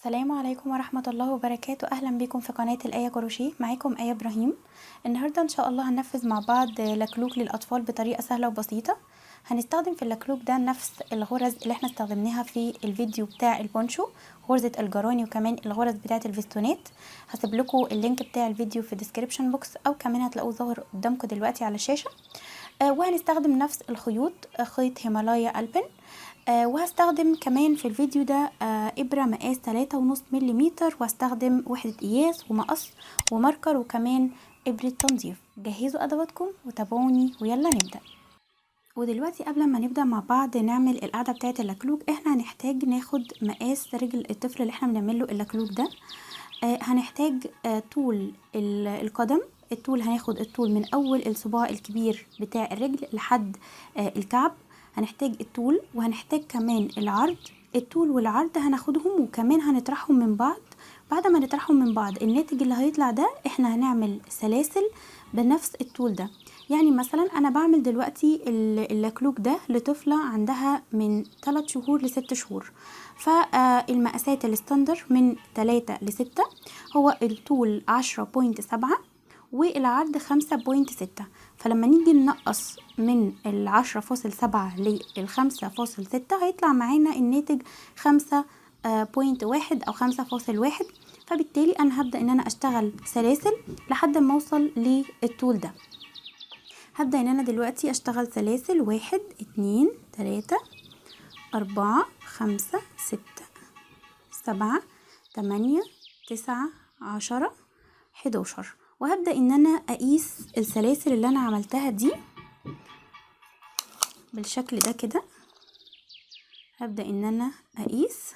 السلام عليكم ورحمة الله وبركاته. أهلا بكم في قناة الآية كروشيه. معاكم آية إبراهيم. النهاردة إن شاء الله هننفذ مع بعض لكلوك للأطفال بطريقة سهلة وبسيطة. هنستخدم في اللكلوك ده نفس الغرز اللي احنا استخدمناها في الفيديو بتاع البونشو، غرزة الجراني وكمان الغرز بتاعة الفستونات. هسيب لكم اللينك بتاع الفيديو في الديسكريبشن بوكس أو كمان هتلاقوه ظاهر قدامكم دلوقتي على الشاشة. وهنستخدم نفس الخيوط، خيط هيمالايا ألبن. وهستخدم كمان في الفيديو ده إبرة مقاس 3.5 مليمتر، وهستخدم وحدة قياس ومقص وماركر وكمان إبرة تنظيف. جهزوا أدواتكم وتابعوني ويلا نبدأ. ودلوقتي قبل ما نبدأ مع بعض نعمل القاعدة بتاعة اللكلوك، احنا هنحتاج ناخد مقاس رجل الطفل اللي احنا بنعمله اللكلوك ده. هنحتاج طول القدم. الطول هناخد الطول من أول الصباع الكبير بتاع الرجل لحد الكعب. هنحتاج الطول وهنحتاج كمان العرض. الطول والعرض هناخدهم وكمان هنطرحهم من بعض. بعد ما نطرحهم من بعض الناتج اللي هيطلع ده احنا هنعمل سلاسل بنفس الطول ده. يعني مثلا انا بعمل دلوقتي اللكلوك ده لطفلة عندها من 3 شهور ل6 شهور. فالمقاسات الستاندر من 3 ل6. هو الطول 10.7 والعرض 5.6. فلما نيجي ننقص من 10.7 ل5.6 هيطلع معانا الناتج 5.1 أو 5.1. فبالتالي أنا هبدأ إن أنا أشتغل سلاسل لحد ما أوصل للطول ده. هبدأ إن أنا دلوقتي أشتغل سلاسل 1 2 3 4 5 6 7 8 9 10 11. وهبدأ ان انا اقيس السلاسل اللي انا عملتها دي بالشكل ده كده. هبدأ ان انا اقيس.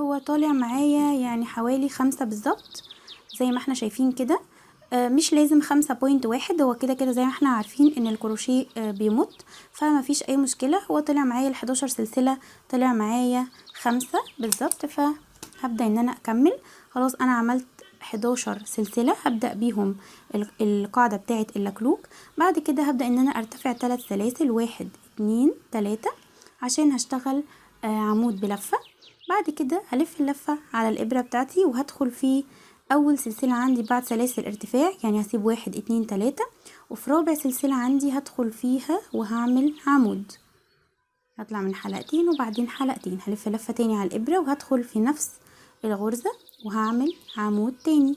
هو طالع معايا يعني حوالي 5 بالظبط زي ما احنا شايفين كده. مش لازم 5.1، هو كده كده زي ما احنا عارفين ان الكروشيه بيمط، فما فيش اي مشكلة. هو طلع معايا ال11 سلسلة، طلع معايا 5 بالظبط. فهبدأ ان انا اكمل. خلاص انا عملت 11 سلسلة، هبدأ بيهم القاعدة بتاعة اللكلوك. بعد كده هبدأ ان انا ارتفع 3 سلاسل 1 2 3 عشان هشتغل عمود بلفة. بعد كده هلف اللفة على الابرة بتاعتي وهدخل في اول سلسلة عندي بعد سلاسل ارتفاع، يعني هسيب 1 2 3. وفي رابع سلسلة عندي هدخل فيها وهعمل عمود. هطلع من حلقتين وبعدين حلقتين، هلف لفة تاني على الابرة وهدخل في نفس الغرزة وهعمل عمود تاني.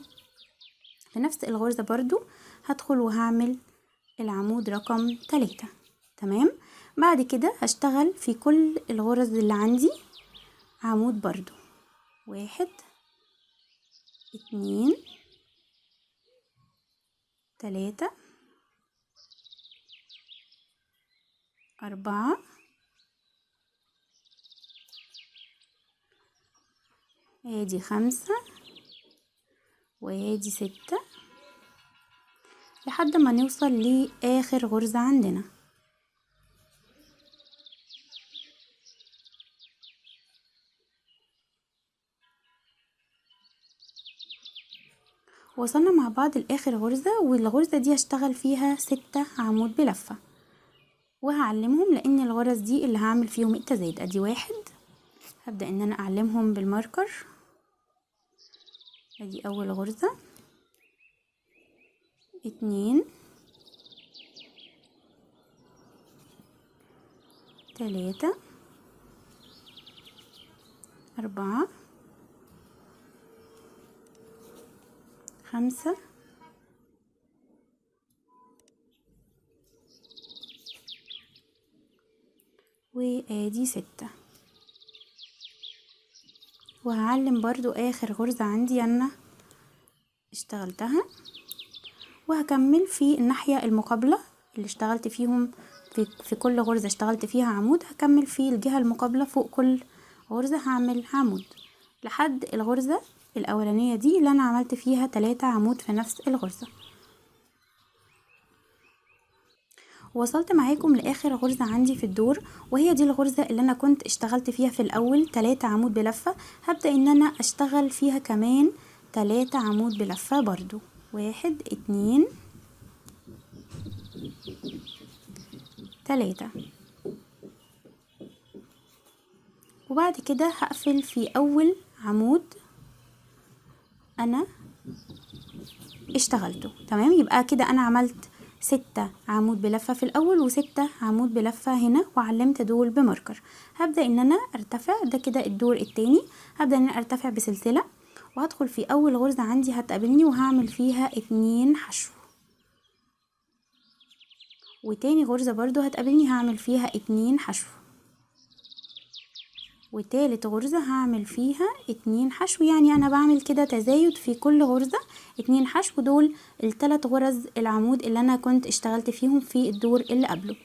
في نفس الغرزة برضو هدخل وهعمل العمود رقم 3. تمام. بعد كده هشتغل في كل الغرز اللي عندي عمود برضو. 1 2 3 4 ادي 5 وادي 6 لحد ما نوصل لاخر غرزة عندنا. وصلنا مع بعض لاخر غرزة، والغرزة دي هشتغل فيها 6 عمود بلفة وهعلمهم لان الغرز دي اللي هعمل فيهم التزايد. ادي 1، هبدأ ان انا اعلمهم بالماركر. ادي اول غرزة 2 3 4 5 وادي 6. وهعلم برضو اخر غرزة عندي انا اشتغلتها، وهكمل في الناحية المقابلة اللي اشتغلت فيهم. في كل غرزة اشتغلت فيها عمود هكمل في الجهة المقابلة فوق كل غرزة هعمل عمود لحد الغرزة الاولانية دي اللي انا عملت فيها 3 عمود في نفس الغرزة. وصلت معاكم لاخر غرزة عندي في الدور، وهي دي الغرزة اللي انا كنت اشتغلت فيها في الاول 3 عمود بلفة. هبدأ ان انا اشتغل فيها كمان 3 عمود بلفة برضو. 1 2 3. وبعد كده هقفل في اول عمود انا اشتغلته. تمام، يبقى كده انا عملت 6 عمود بلفة في الاول و6 عمود بلفة هنا، وعلمت دول بماركر. هبدأ ان انا ارتفع، ده كده الدور التاني. هبدأ ان انا ارتفع بسلسلة، وهدخل في اول غرزة عندي هتقابلني وهعمل فيها 2 حشو، وتاني غرزة برضو هتقابلني هعمل فيها 2 حشو، وتالت غرزة هعمل فيها 2 حشو. يعني انا بعمل كده تزايد في كل غرزة 2 حشو. دول ال3 غرز العمود اللي انا كنت اشتغلت فيهم في الدور اللي قبله.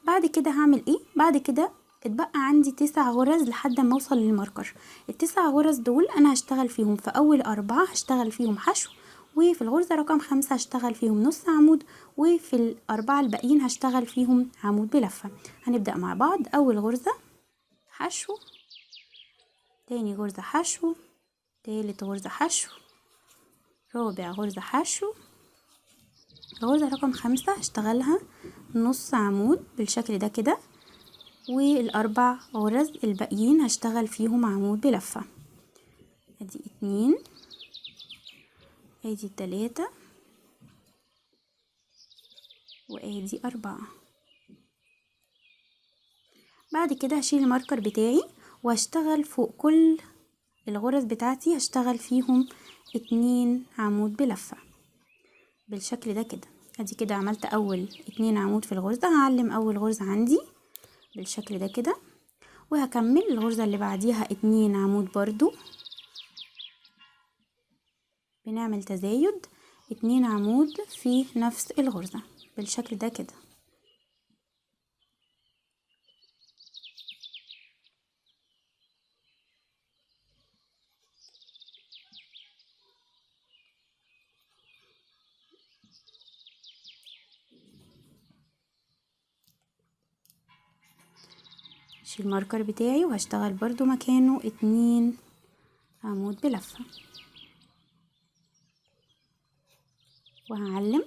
بعد كده هعمل ايه؟ بعد كده اتبقى عندي 9 غرز لحد ما اوصل للماركر. ال9 غرز دول انا هشتغل فيهم في اول 4 هشتغل فيهم حشو، وفي الغرزة رقم 5 هشتغل فيهم نص عمود، وفي الأربعة الباقيين هشتغل فيهم عمود بلفة. هنبدأ مع بعض. أول غرزة حشو، تاني غرزة حشو، تالت غرزة حشو، رابع غرزة حشو، الغرزة رقم 5 هشتغلها نص عمود بالشكل ده كده، والأربع غرز الباقيين هشتغل فيهم عمود بلفة. ادي 2، ادي 3، وادي 4. بعد كده هشيل الماركر بتاعي وهشتغل فوق كل الغرز بتاعتي، هشتغل فيهم 2 عمود بلفة بالشكل ده كده. ادي كده عملت اول 2 عمود في الغرزة. هعلم اول غرزة عندي بالشكل ده كده، وهكمل الغرزة اللي بعديها 2 عمود برضو، بنعمل تزايد 2 عمود في نفس الغرزة بالشكل ده كده. اشيل الماركر بتاعي وهشتغل برضو مكانه 2 عمود بلفة، وهعلم.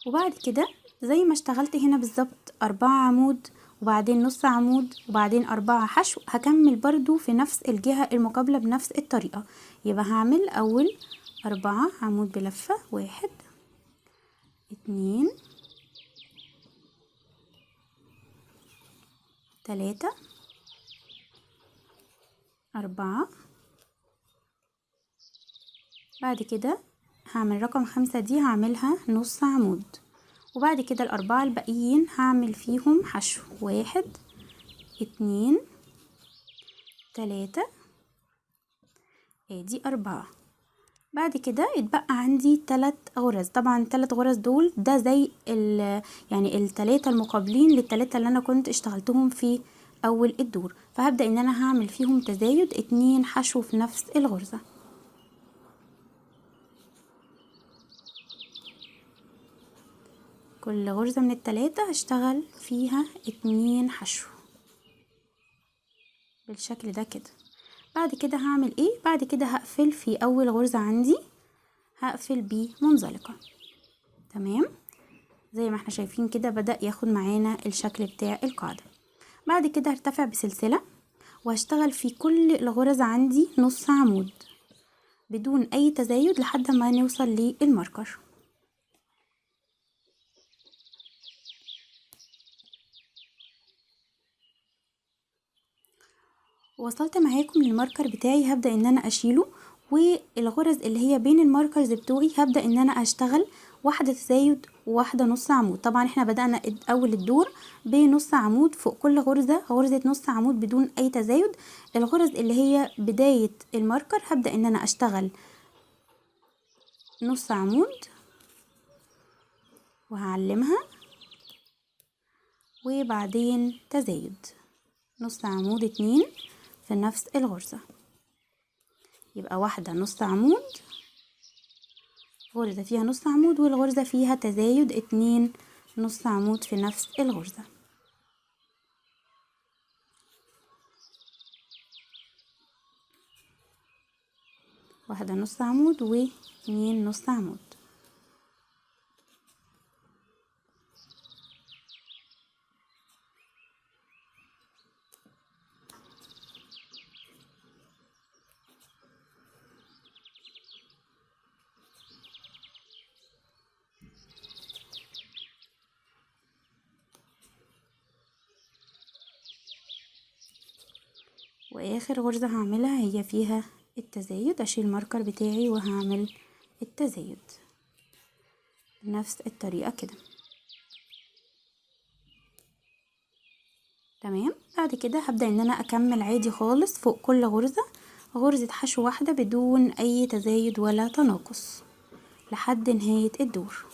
وبعد كده زي ما اشتغلت هنا بالظبط 4 عمود وبعدين نص عمود وبعدين 4 حشو، هكمل برضو في نفس الجهة المقابلة بنفس الطريقة. يبقى هعمل اول 4 عمود بلفة، 1 2 3 4. بعد كده هعمل رقم 5 دي هعملها نص عمود، وبعد كده الأربعة الباقيين هعمل فيهم حشو، 1 2 3، ادي 4. بعد كده اتبقى عندي 3 غرز. طبعا 3 غرز دول ده زي يعني ال3 المقابلين لل3 اللي انا كنت اشتغلتهم في اول الدور، فهبدأ ان انا هعمل فيهم تزايد 2 حشو في نفس الغرزة. كل غرزة من ال3 هشتغل فيها 2 حشو بالشكل ده كده. بعد كده هعمل ايه؟ بعد كده هقفل في اول غرزة عندي، هقفل بمنزلقة. تمام، زي ما احنا شايفين كده بدأ ياخد معانا الشكل بتاع القاعدة. بعد كده هرتفع بسلسلة وهشتغل في كل الغرز عندي نص عمود بدون اي تزايد لحد ما نوصل للماركر. وصلت معاكم للماركر بتاعي، هبدأ ان انا اشيله، والغرز اللي هي بين الماركرز بتوعي هبدأ ان انا اشتغل واحدة تزايد وواحدة نص عمود. طبعا احنا بدأنا اول الدور بنص عمود فوق كل غرزة، غرزة نص عمود بدون اي تزايد. الغرز اللي هي بداية الماركر هبدأ ان انا اشتغل نص عمود وهعلمها، وبعدين تزايد نص عمود 2 في نفس الغرزة. يبقى واحدة نص عمود، غرزة فيها نص عمود، والغرزة فيها تزايد 2 نص عمود في نفس الغرزة. واحدة نص عمود واتنين نص عمود. واخر غرزة هعملها هي فيها التزايد، اشيل الماركر بتاعي وهعمل التزايد بنفس الطريقة كده. تمام. بعد كده هبدأ ان انا اكمل عادي خالص فوق كل غرزة حشو واحدة بدون اي تزايد ولا تناقص لحد نهاية الدور.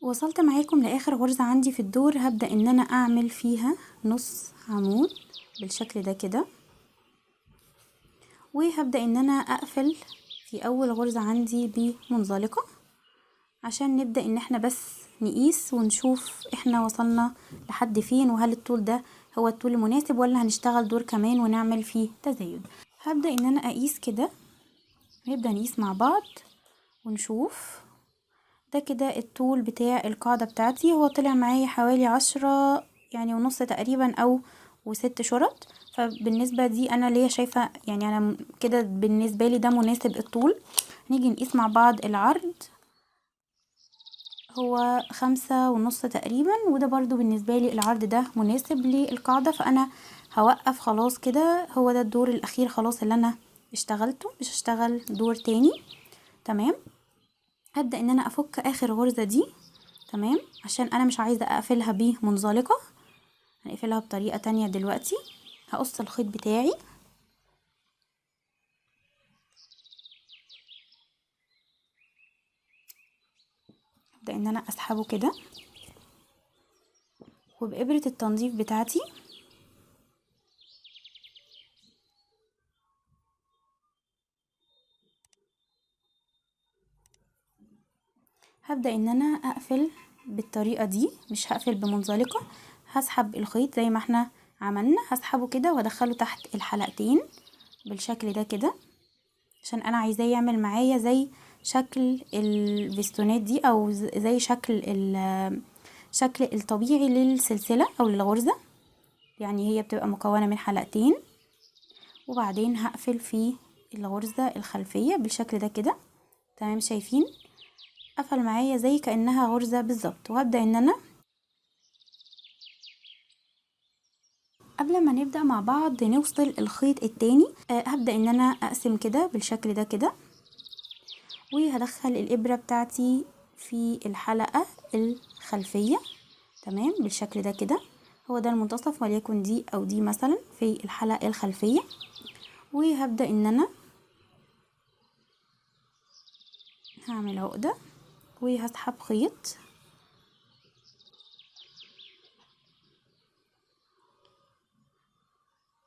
وصلت معاكم لاخر غرزة عندي في الدور، هبدأ ان انا اعمل فيها نص عمود بالشكل ده كده، وهبدأ ان انا اقفل في اول غرزة عندي بمنزلقة عشان نبدأ ان احنا بس نقيس ونشوف احنا وصلنا لحد فين، وهل الطول ده هو الطول المناسب ولا هنشتغل دور كمان ونعمل فيه تزايد. هبدأ ان انا اقيس كده، نبدأ نقيس مع بعض ونشوف. ده كده الطول بتاع القاعدة بتاعتي، هو طلع معايا حوالي 10 يعني ونص تقريبا او و6 شرط. فبالنسبة دي انا ليا شايفة يعني انا كده بالنسبة لي ده مناسب الطول. نيجي نقيس مع بعض العرض، هو 5.5 تقريبا، وده برضو بالنسبة لي العرض ده مناسب للقاعدة. فانا هوقف خلاص كده، هو ده الدور الاخير خلاص اللي انا اشتغلته، مش هشتغل دور تاني. تمام. هبدأ ان انا افك اخر غرزة دي. تمام. عشان انا مش عايزة اقفلها بمنزلقة، هنقفلها بطريقة تانية دلوقتي. هقص الخيط بتاعي، هبدأ ان انا اسحبه كده، وبإبرة التنظيف بتاعتي هبدأ ان انا اقفل بالطريقة دي، مش هقفل بمنزلقة. هسحب الخيط زي ما احنا عملنا، هسحبه كده وادخله تحت الحلقتين بالشكل ده كده، عشان انا عايزاه يعمل معايا زي شكل الفيستونات دي، او زي شكل الطبيعي للسلسلة او للغرزة. يعني هي بتبقى مكونة من حلقتين، وبعدين هقفل في الغرزة الخلفية بالشكل ده كده. تمام. شايفين قفل معايا زي كأنها غرزة بالظبط. وهبدأ ان انا قبل ما نبدأ مع بعض نوصل الخيط التاني، هبدأ ان انا اقسم كده بالشكل ده كده، وهدخل الابرة بتاعتي في الحلقة الخلفية. تمام. بالشكل ده كده، هو ده المنتصف، وليكن دي او دي مثلا في الحلقة الخلفية. وهبدأ ان انا هعمل عقدة وهسحب خيط،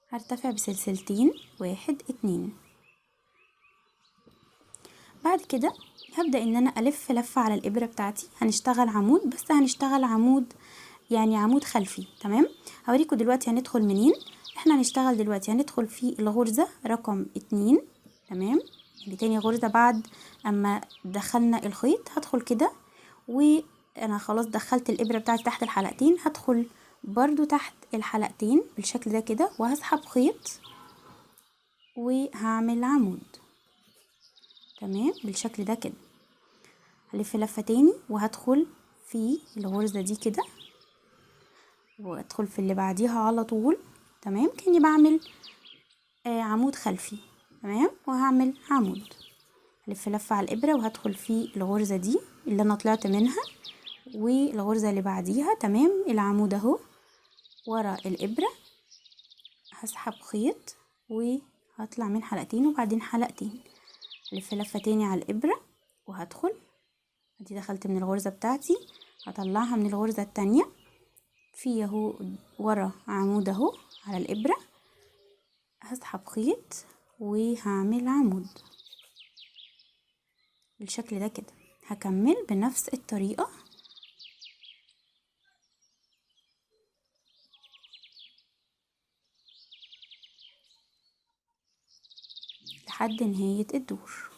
هرتفع بسلسلتين، 1 2. بعد كده هبدأ ان انا الف لفة على الابرة بتاعتي. هنشتغل عمود، بس هنشتغل عمود يعني عمود خلفي. تمام. هوريكم دلوقتي هندخل منين. احنا هنشتغل دلوقتي هندخل في الغرزة رقم 2. تمام. يعني تاني غرزة بعد اما دخلنا الخيط، هدخل كده وانا خلاص دخلت الابرة بتاعتي تحت الحلقتين، هدخل برضو تحت الحلقتين بالشكل ده كده، وهسحب خيط وهعمل عمود. تمام. بالشكل ده كده هلف لفة تاني وهدخل في الغرزة دي كده، وادخل في اللي بعديها على طول. تمام. كأني بعمل عمود خلفي. تمام. وهعمل عمود، هلف لفة على الابرة وهدخل في الغرزة دي اللي انا طلعت منها، والغرزة اللي بعديها. تمام. العمود اهو ورا الابرة، هسحب خيط وهطلع من حلقتين وبعدين حلقتين، هلف لفة تاني على الابرة وهدخل. ادي دخلت من الغرزة بتاعتي، هطلعها من الغرزة التانية في اهو ورا عمود اهو على الابرة، هسحب خيط وهعمل عمود بالشكل ده كده. هكمل بنفس الطريقة لحد نهاية الدور.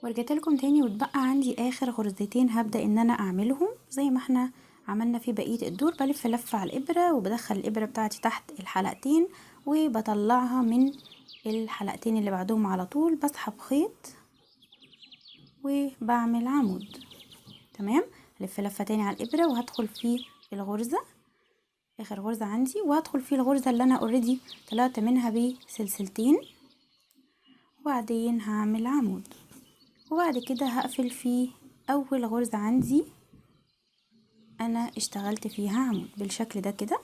ورجعت لكم تاني، واتبقى عندي اخر غرزتين هبدأ ان انا اعملهم زي ما احنا عملنا فيه بقية الدور. بلف لفة على الإبرة وبدخل الإبرة بتاعتي تحت الحلقتين وبطلعها من الحلقتين اللي بعدهم على طول، بسحب خيط وبعمل عمود. تمام. لف لفة تاني على الإبرة وهدخل في الغرزة، اخر غرزة عندي، وهدخل في الغرزة اللي انا اوريدي طلعت منها بسلسلتين، وبعدين هعمل عمود، وبعد كده هقفل في اول غرزة عندي انا اشتغلت فيها عمود بالشكل ده كده،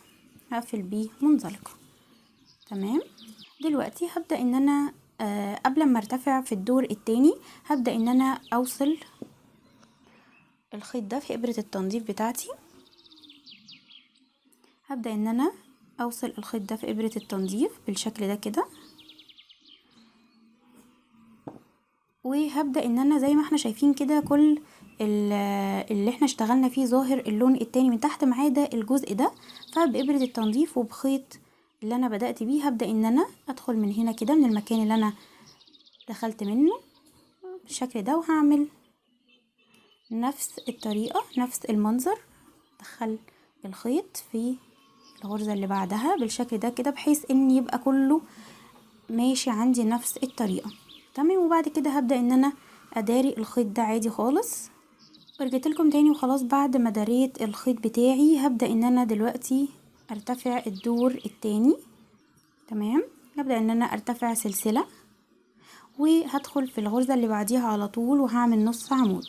هقفل بيه منزلقة. تمام. دلوقتي هبدأ ان انا قبل ما ارتفع في الدور التاني هبدأ ان انا اوصل الخيط ده في ابرة التنظيف بتاعتي. هبدأ ان انا اوصل الخيط ده في ابرة التنظيف بالشكل ده كده، وهبدأ ان انا زي ما احنا شايفين كده كل اللي احنا اشتغلنا فيه ظاهر اللون التاني من تحت ما عدا الجزء ده. فبإبرة التنظيف وبخيط اللي انا بدأت بيه هبدأ ان انا ادخل من هنا كده من المكان اللي انا دخلت منه بالشكل ده، وهعمل نفس الطريقة نفس المنظر. ادخل الخيط في الغرزة اللي بعدها بالشكل ده كده، بحيث ان يبقى كله ماشي عندي نفس الطريقة. تمام. وبعد كده هبدأ ان انا اداري الخيط ده عادي خالص. ورجعت لكم تاني وخلاص. بعد ما داريت الخيط بتاعي هبدأ ان انا دلوقتي ارتفع الدور التاني. تمام. هبدأ ان انا ارتفع سلسلة وهدخل في الغرزة اللي بعديها على طول وهعمل نص عمود.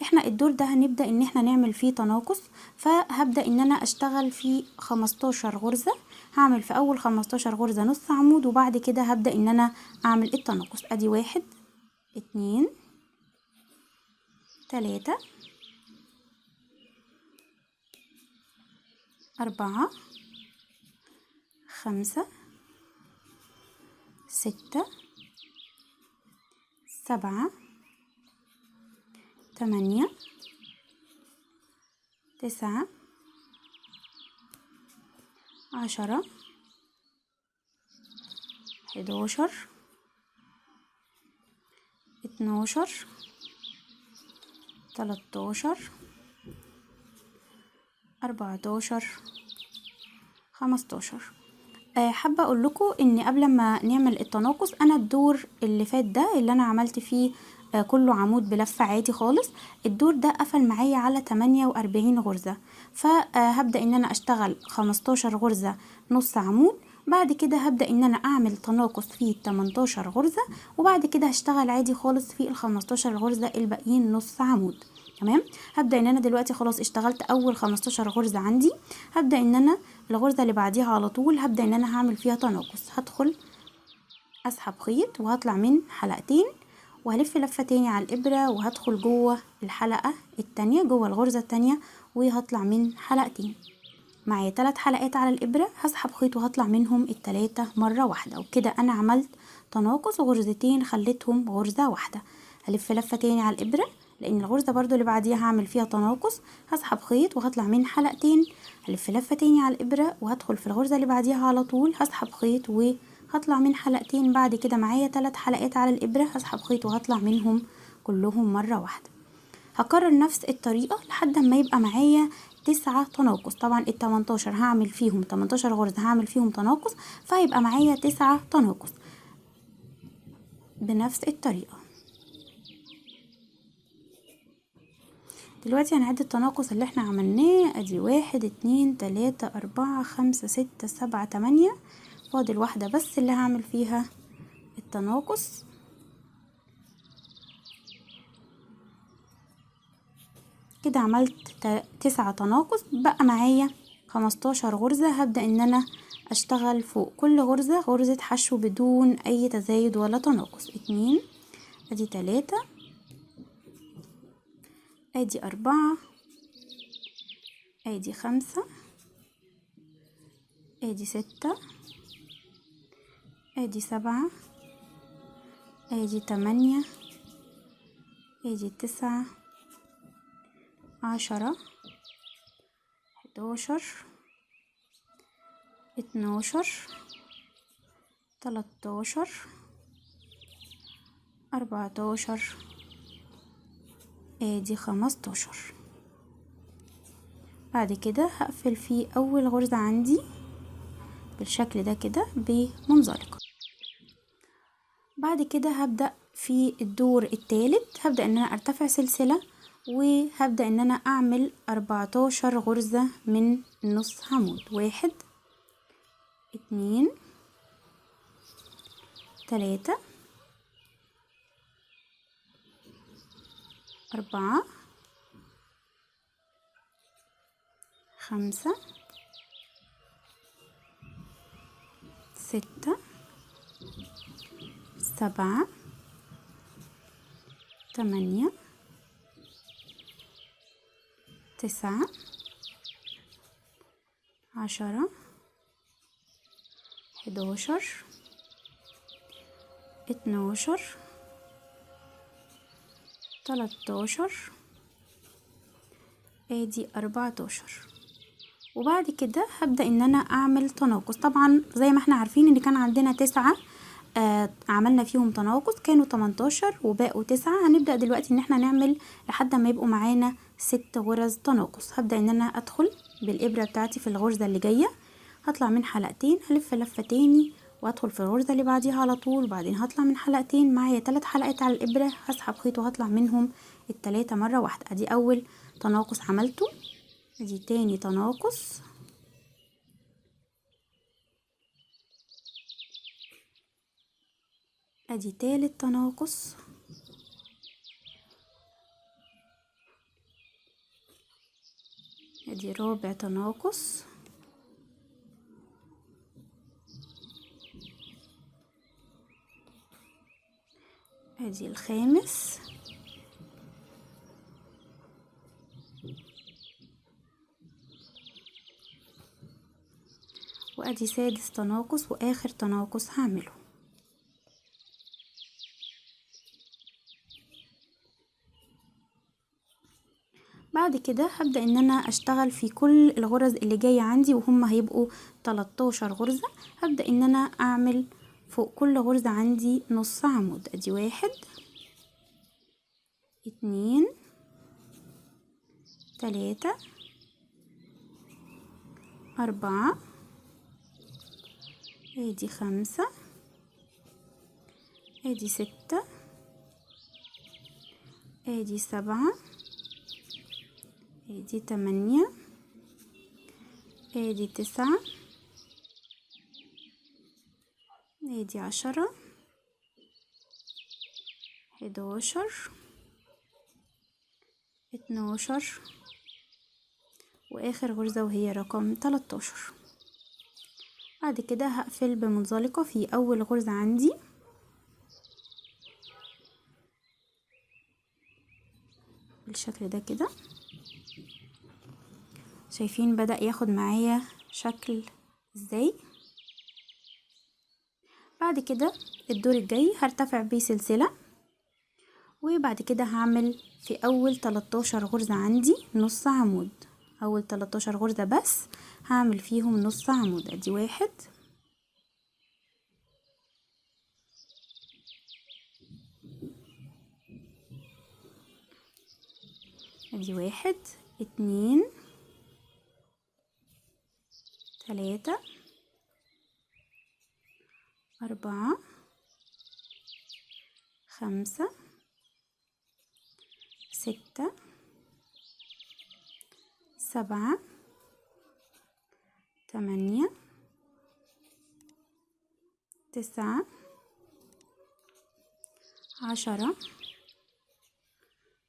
احنا الدور ده هنبدأ ان احنا نعمل فيه تناقص، فهبدأ ان انا اشتغل فيه 15 غرزة. هعمل في اول 15 غرزة نص عمود، وبعد كده هبدأ ان انا اعمل التناقص. ادي 1 2 3 4 5 6 7 8 9 10 11 12 13 14 15. حابة اقول لكم ان قبل ما نعمل التناقص انا الدور اللي فات ده اللي انا عملت فيه كله عمود بلفة عادي خالص، الدور ده قفل معايا على 48 غرزة. فهبدأ ان انا اشتغل 15 غرزة نص عمود، بعد كده هبدأ ان انا اعمل تناقص في 18 غرزة، وبعد كده هشتغل عادي خالص في ال 15 غرزة الباقيين نص عمود. تمام. هبدأ ان انا دلوقتي خلاص اشتغلت اول 15 غرزة عندي. هبدأ ان انا الغرزة اللي بعديها على طول هبدأ ان انا هعمل فيها تناقص. هدخل اسحب خيط وهطلع من حلقتين وهلف لفة تاني على الابرة، وهدخل جوه الحلقة التانية جوه الغرزة التانية وهطلع من حلقتين. معايا 3 حلقات على الابرة، هسحب خيط وهطلع منهم التلاتة مرة واحدة، وكده انا عملت تناقص غرزتين خليتهم غرزة واحدة. هلف لفة تاني على الابرة لان الغرزة برضو اللي بعديها هعمل فيها تناقص. هسحب خيط وهطلع من حلقتين، هلف لفة تاني على الابرة وهدخل في الغرزة اللي بعديها على طول، هسحب خيط وهطلع من حلقتين. بعد كده معايا 3 حلقات على الابرة، هسحب خيط وهطلع منهم كلهم مرة واحدة. هكرر نفس الطريقة لحد ما يبقى معايا 9 تناقص. طبعا ال18 هعمل فيهم 18 غرزة هعمل فيهم تناقص، فيبقى معايا 9 تناقص بنفس الطريقة. دلوقتي هنعد التناقص اللي احنا عملناه. ادي 1 2 3 4 5 6 7 8. فاضل واحدة بس اللي هعمل فيها التناقص. كده عملت 9 تناقص، بقى معايا 15 غرزة. هبدأ ان انا اشتغل فوق كل غرزة غرزة حشو بدون اي تزايد ولا تناقص. 2 ادي 3 ادي 4 ادي 5 ادي 6 ادي 7 ادي 8 ادي 9 10 11 12 13 14 ادي 15. بعد كده هقفل في اول غرزة عندي بالشكل ده كده بمنزلقة. بعد كده هبدأ في الدور الثالث، هبدأ ان انا ارتفع سلسلة، وهبدأ ان انا اعمل 14 غرزة من نص عمود. 1 2 3 4 5 6 7 8 9 10 11 12 13 ادي 14. وبعد كده هبدأ ان انا اعمل تناقص. طبعا زي ما احنا عارفين ان كان عندنا 9 عملنا فيهم تناقص، كانوا 18 وبقوا 9. هنبدأ دلوقتي ان احنا نعمل لحد ما يبقوا معانا 6 غرز تناقص. هبدأ ان انا ادخل بالابرة بتاعتي في الغرزة اللي جاية، هطلع من حلقتين، هلف لفة تاني وادخل في الغرزة اللي بعديها على طول، وبعدين هطلع من حلقتين، معايا 3 حلقات على الابرة، هسحب خيط وهطلع منهم ال3 مرة واحدة. ادي اول تناقص عملته، ادي تاني تناقص، ادي تالت تناقص، ادي رابع تناقص، ادي الخامس، وادي سادس تناقص واخر تناقص هعمله. بعد كده هبدأ ان انا اشتغل في كل الغرز اللي جاية عندي، وهم هيبقوا 13 غرزة. هبدأ ان انا اعمل فوق كل غرزة عندي نص عمود. ادي 1 2 3 4 ادي 5 ادي 6 ادي 7 ادي 8 ادي 9 ادي 10 11 12 واخر غرزة وهي رقم 13. بعد كده هقفل بمنزلقة في اول غرزة عندي، بالشكل ده كده. شايفين بدأ ياخد معايا شكل ازاي؟ بعد كده الدور الجاي هرتفع بيه سلسلة، وبعد كده هعمل في اول 13 غرزة عندي نص عمود. اول 13 غرزة بس هعمل فيهم نص عمود. ادي 1 ادي 1 2 3 4 5 6 7 8 9 10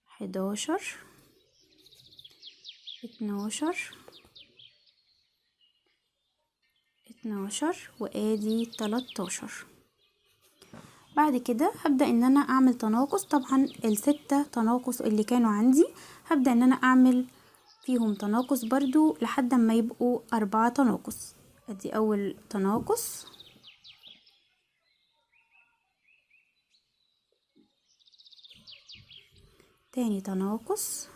11 12 وادي 13. بعد كده هبدأ ان انا اعمل تناقص. طبعا ال6 تناقص اللي كانوا عندي هبدأ ان انا اعمل فيهم تناقص برضو لحد ما يبقوا 4 تناقص. ادي اول تناقص، تاني تناقص،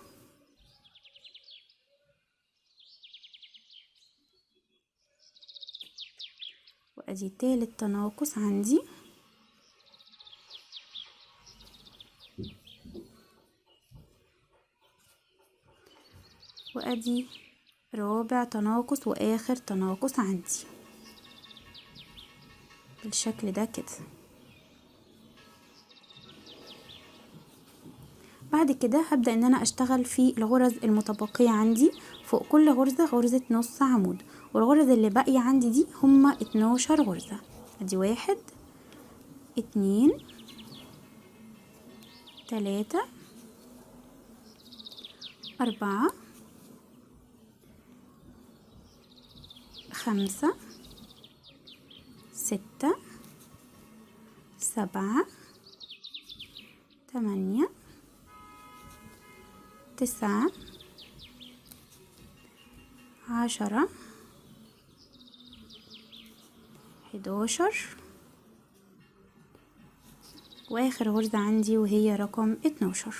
وادي تالت تناقص عندي، وادي رابع تناقص واخر تناقص عندي بالشكل ده كده. بعد كده هبدأ ان انا اشتغل في الغرز المتبقية عندي. فوق كل غرزة غرزة نص عمود، والغرز اللي باقية عندي دي هما 12 غرزة. ادي 1 2 3 4 5 6 7 8 9 10 11 واخر غرزة عندي وهي رقم 12.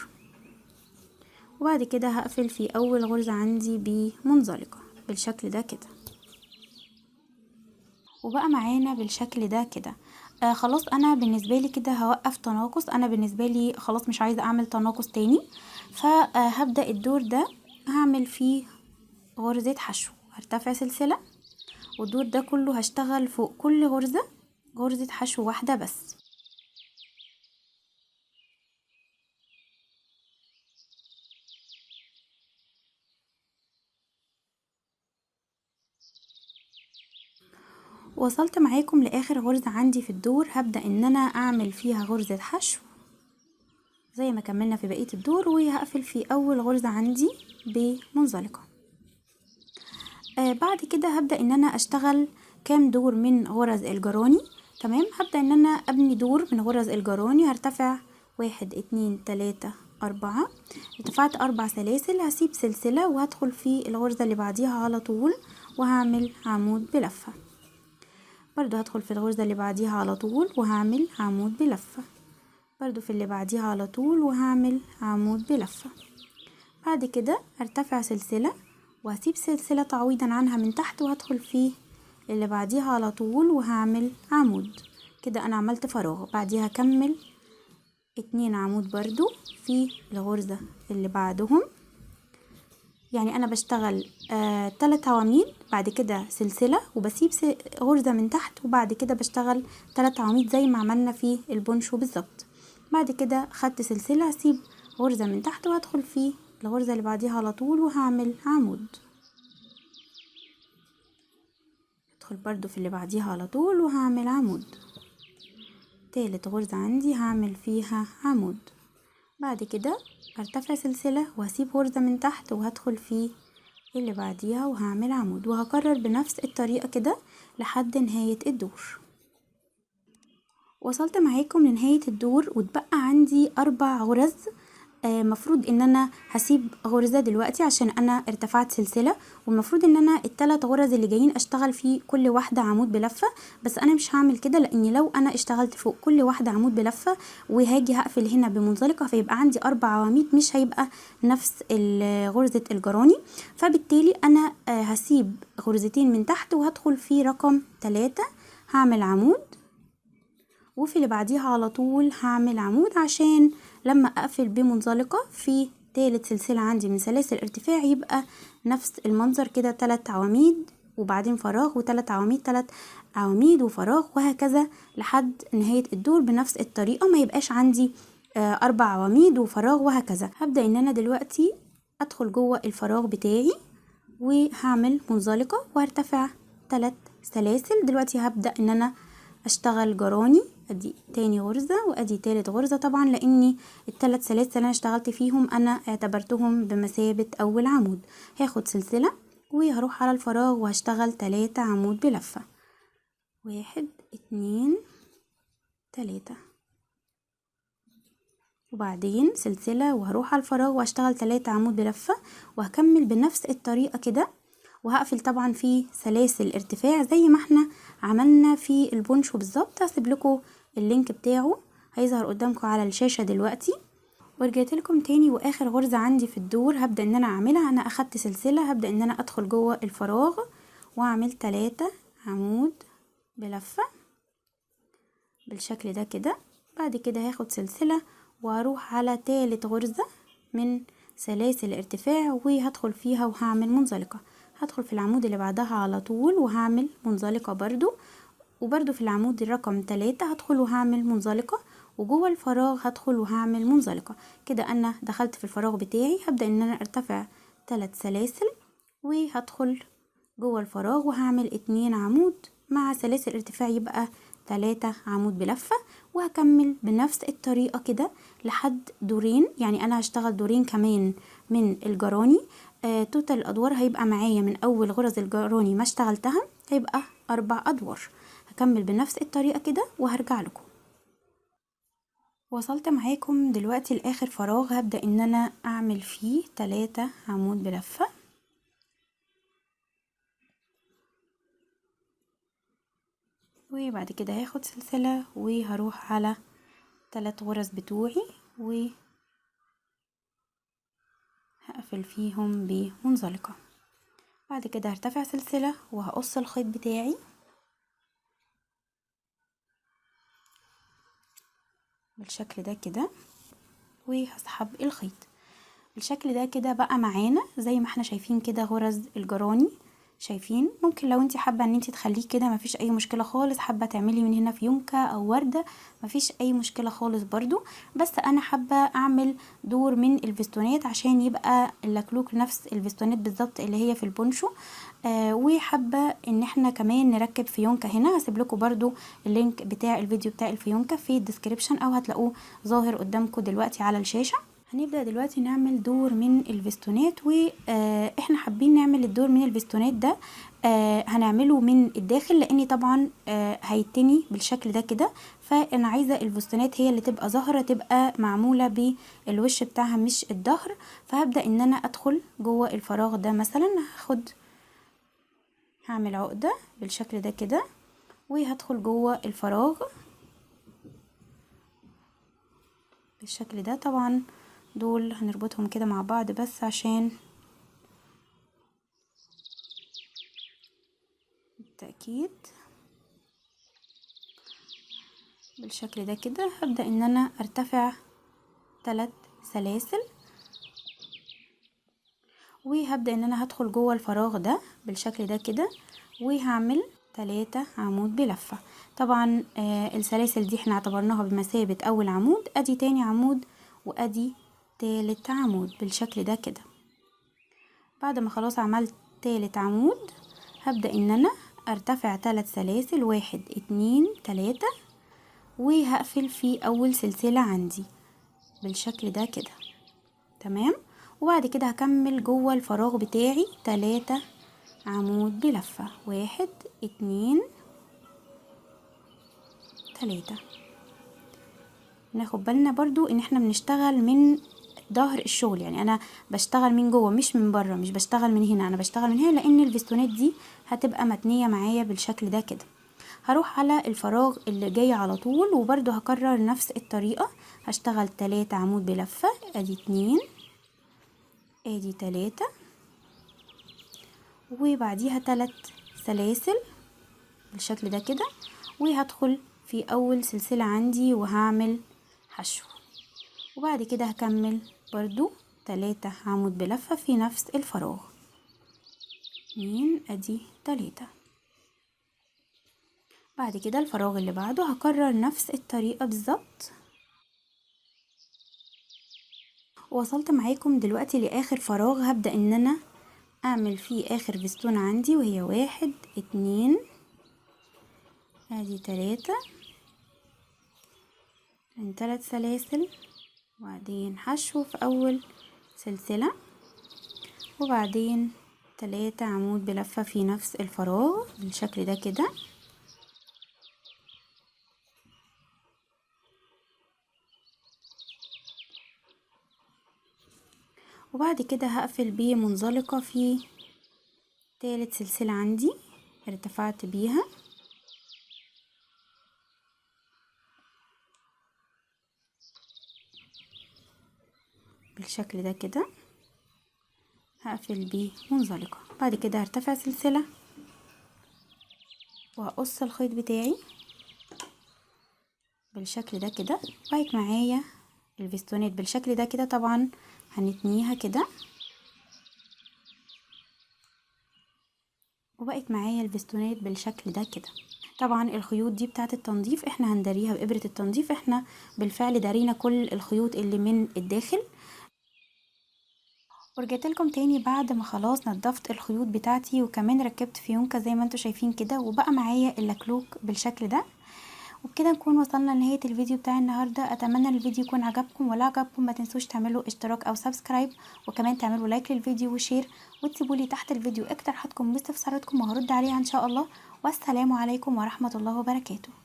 وبعد كده هقفل في اول غرزة عندي بمنزلقة بالشكل ده كده. وبقى معانا بالشكل ده كده. خلاص انا بالنسبه لي كده هوقف تناقص. انا بالنسبه لي خلاص مش عايزه اعمل تناقص تاني، فهبدا الدور ده هعمل فيه غرزه حشو، هرتفع سلسله، والدور ده كله هشتغل فوق كل غرزه غرزه حشو واحده بس. وصلت معاكم لاخر غرزه عندي في الدور، هبدا ان انا اعمل فيها غرزه حشو زي ما كملنا في بقيه الدور، وهقفل في اول غرزه عندي بمنزلقه. بعد كده هبدأ ان انا اشتغل كام دور من غرز الجراني. تمام، هبدأ ان انا ابني دور من غرز الجراني. هرتفع 1 2 3 4. ارتفعت 4 سلاسل، هسيب سلسلة وهدخل في الغرزة اللي بعديها على طول وهعمل عمود بلفة. برضو هدخل في الغرزة اللي بعديها على طول وهعمل عمود بلفة، برضو في اللي بعديها على طول وهعمل عمود بلفة. بعد كده ارتفع سلسلة وهسيب سلسلة تعويضا عنها من تحت وهدخل في اللي بعديها على طول وهعمل عمود. كده انا عملت فراغ، بعديها هكمل 2 عمود برضو في الغرزة اللي بعدهم. يعني انا بشتغل 3 عواميد، بعد كده سلسلة وبسيب غرزة من تحت، وبعد كده بشتغل 3 عواميد زي ما عملنا في البونشو بالظبط. بعد كده خدت سلسلة، هسيب غرزة من تحت وهدخل في الغرزة اللي بعديها على طول وهعمل عمود. ادخل برضو في اللي بعديها على طول وهعمل عمود. تالت غرزة عندي هعمل فيها عمود. بعد كده هرتفع سلسلة وهسيب غرزة من تحت وهدخل في اللي بعديها وهعمل عمود، وهكرر بنفس الطريقة كده لحد نهاية الدور. وصلت معاكم لنهاية الدور واتبقى عندي 4 غرز. مفروض ان انا هسيب غرزة دلوقتي عشان انا ارتفعت سلسلة، والمفروض ان انا ال3 غرز اللي جايين اشتغل في كل واحدة عمود بلفة. بس انا مش هعمل كده، لاني لو انا اشتغلت فوق كل واحدة عمود بلفة وهاجي هقفل هنا بمنزلقة فيبقى عندي 4 عواميد، مش هيبقى نفس غرزة الجراني. فبالتالي انا هسيب غرزتين من تحت وهدخل في رقم 3 هعمل عمود، وفي اللي بعديها على طول هعمل عمود عشان لما اقفل بمنزلقة في تالت سلسلة عندي من سلاسل ارتفاع يبقى نفس المنظر كده، 3 عواميد وبعدين فراغ و3 عواميد 3 عواميد وفراغ، وهكذا لحد نهاية الدور بنفس الطريقة، ما يبقاش عندي 4 عواميد وفراغ وهكذا. هبدأ ان انا دلوقتي ادخل جوه الفراغ بتاعي وهعمل منزلقة وهرتفع 3 سلاسل. دلوقتي هبدأ ان انا اشتغل جراني. ادي تاني غرزة وادي تالت غرزة، طبعا لاني ال3 سلاسل اللي انا اشتغلت فيهم انا اعتبرتهم بمثابة اول عمود. هاخد سلسلة وهروح على الفراغ وهشتغل 3 عمود بلفة، 1 2 3، وبعدين سلسلة وهروح على الفراغ وهشتغل 3 عمود بلفة، وهكمل بنفس الطريقة كده. وهقفل طبعا في سلاسل ارتفاع زي ما احنا عملنا في البونشو بالظبط. هسيب لكم اللينك بتاعه هيظهر قدامكم على الشاشة دلوقتي. ورجعت لكم تاني، واخر غرزة عندي في الدور هبدأ ان انا اعملها. انا اخدت سلسلة، هبدأ ان انا ادخل جوه الفراغ واعمل 3 عمود بلفة بالشكل ده كده. بعد كده هاخد سلسلة وهروح على تالت غرزة من سلاسل ارتفاع وهدخل فيها وهعمل منزلقة. هدخل في العمود اللي بعدها على طول وهعمل منزلقة برضو، وبرضو في العمود الرقم 3 هدخل وهعمل منزلقة، وجوه الفراغ هدخل وهعمل منزلقة. كده انا دخلت في الفراغ بتاعي. هبدأ ان انا ارتفع 3 سلاسل وهدخل جوه الفراغ وهعمل 2 عمود مع سلاسل ارتفاع، يبقى 3 عمود بلفة. وهكمل بنفس الطريقة كده لحد دورين، يعني انا هشتغل دورين كمان من الجراني. توتال الادوار هيبقى معايا من اول غرز الجراني ما اشتغلتها هيبقى 4 ادوار. هكمل بنفس الطريقة كده وهرجع لكم. وصلت معاكم دلوقتي لاخر فراغ، هبدأ ان انا اعمل فيه 3 عمود بلفة، وبعد كده هاخد سلسلة وهروح على 3 غرز بتوعي وهقفل فيهم بمنزلقة. بعد كده هرتفع سلسلة وهقص الخيط بتاعي بالشكل ده كده، وهسحب الخيط بالشكل ده كده. بقى معانا زي ما احنا شايفين كده غرز الجراني، شايفين؟ ممكن لو انت حابه ان انت تخليه كده مفيش اي مشكله خالص، حابه تعملي من هنا فيونكه او ورده مفيش اي مشكله خالص برضو. بس انا حابه اعمل دور من الفستونات عشان يبقى اللكلوك نفس الفستونات بالظبط اللي هي في البونشو. وحابه ان احنا كمان نركب فيونكه هنا. هسيب لكم برضو اللينك بتاع الفيديو بتاع الفيونكه في الديسكريبشن، او هتلاقوه ظاهر قدامكم دلوقتي على الشاشه. هنبدأ دلوقتي نعمل دور من الفستونات، واحنا حابين نعمل الدور من الفستونات ده هنعمله من الداخل، لاني طبعا هيتني بالشكل ده كده. فانا عايزة الفستونات هي اللي تبقى ظاهرة، تبقى معمولة بالوش بتاعها مش الظهر. فهبدأ ان انا ادخل جوه الفراغ ده، مثلا هعمل عقدة بالشكل ده كده وهدخل جوه الفراغ بالشكل ده. طبعا دول هنربطهم كده مع بعض بس عشان التأكيد بالشكل ده كده. هبدأ ان انا ارتفع 3 سلاسل وهبدأ ان انا هدخل جوه الفراغ ده بالشكل ده كده، وهعمل 3 عمود بلفة. طبعا السلاسل دي احنا اعتبرناها بمثابة اول عمود، ادي تاني عمود وادي تالت عمود بالشكل ده كده. بعد ما خلاص عملت تالت عمود هبدأ ان انا ارتفع 3 سلاسل، 1 2 3، وهقفل في اول سلسلة عندي بالشكل ده كده. تمام. وبعد كده هكمل جوه الفراغ بتاعي 3 عمود بلفة، 1 2 3. ناخد بالنا برضو ان احنا بنشتغل من ظهر الشغل، يعني انا بشتغل من جوه مش من بره، مش بشتغل من هنا، انا بشتغل من هنا لان الفستونات دي هتبقى متنية معايا بالشكل ده كده. هروح على الفراغ اللي جاي على طول وبرضو هكرر نفس الطريقة. هشتغل 3 عمود بلفة، ادي 2 ادي 3، وبعديها 3 سلاسل بالشكل ده كده، وهدخل في اول سلسلة عندي وهعمل حشو. وبعد كده هكمل برضو 3 عمود بلفة في نفس الفراغ، 2 ادي 3. بعد كده الفراغ اللي بعده هكرر نفس الطريقة بالظبط. وصلت معاكم دلوقتي لاخر فراغ، هبدأ ان انا اعمل فيه اخر فستون عندي، وهي 1 2 ادي 3 من 3 سلاسل، وبعدين حشو في اول سلسلة، وبعدين 3 عمود بلفة في نفس الفراغ بالشكل ده كده. وبعد كده هقفل بمنزلقة في تالت سلسلة عندي ارتفعت بيها بالشكل ده كده، هقفل بيه منزلقة. بعد كده هرتفع سلسلة وهقص الخيط بتاعي بالشكل ده كده. بقت معايا الفستونات بالشكل ده كده. طبعا هنتنيها كده وبقت معايا الفستونات بالشكل ده كده. طبعا الخيوط دي بتاعه التنظيف احنا هنداريها بإبرة التنظيف. احنا بالفعل دارينا كل الخيوط اللي من الداخل. ورجعت لكم تاني بعد ما خلاص نضفت الخيوط بتاعتي وكمان ركبت فيونكة زي ما انتوا شايفين كده، وبقى معايا اللكلوك بالشكل ده. وبكده نكون وصلنا لنهاية الفيديو بتاع النهاردة. اتمنى ان الفيديو يكون عجبكم، ولا عجبكم ما تنسوش تعملوا اشتراك او سبسكرايب، وكمان تعملوا لايك للفيديو وشير، وتسيبولي تحت الفيديو اقتراحاتكم واستفساراتكم وهرد عليها ان شاء الله. والسلام عليكم ورحمة الله وبركاته.